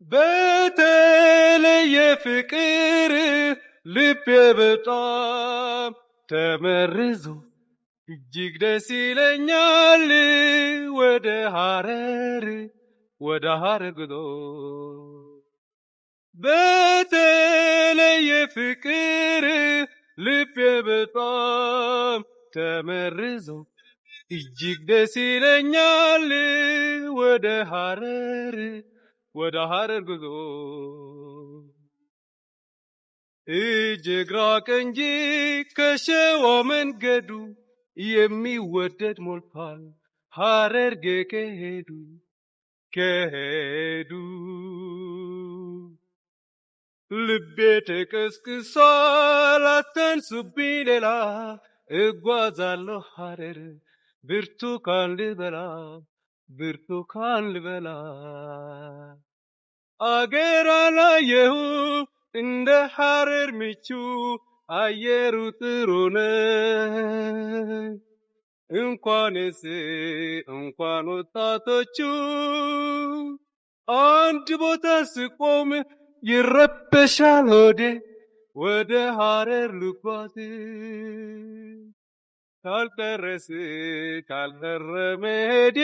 በተለየ ፍቅር ልቤ በጣም ተመርዞ እጅግ ደስ ይለኛል ወደ ሐረር ጉዞ በተለየ ፍቅር ልቤ በጣም ተመርዞ እጅግ ደስ ይለኛል ወደ ሐረር ጉዞ እጅግ ራቅ እንጂ ከሸዋ መንገዱ የሚወደድ ሞልቷል ሐረርጌ ከሄዱ ልቤ ተቀስቅሷል አታንሱብኝ ሌላ እጓዛለሁ ሐረር ብርቱካን ልበላ አገር አላየሁም እንደ ሐረር ምቹ አየሩ ጥሩ ነው እንኳን ወጣቶቹ አንድ ቦታ ስቆም ይረበሻል ሆዴ ወደ ሐረር ልጓዝ ካልቀረ መሄዴ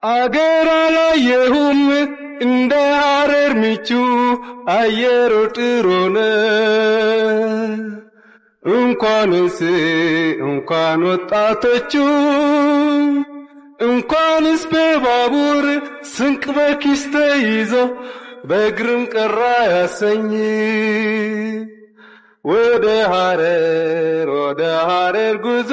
አገር አላየሁም እንደ ሐረር ምቹ አየሩ ጥሩ ነው እንኳን ወጣቶቹ እንኳንስ በባቡር ስንቅ በኪስ ተይዞ በእግርም ቀራ ያሰኝ ወደ ሐረር ጉዞ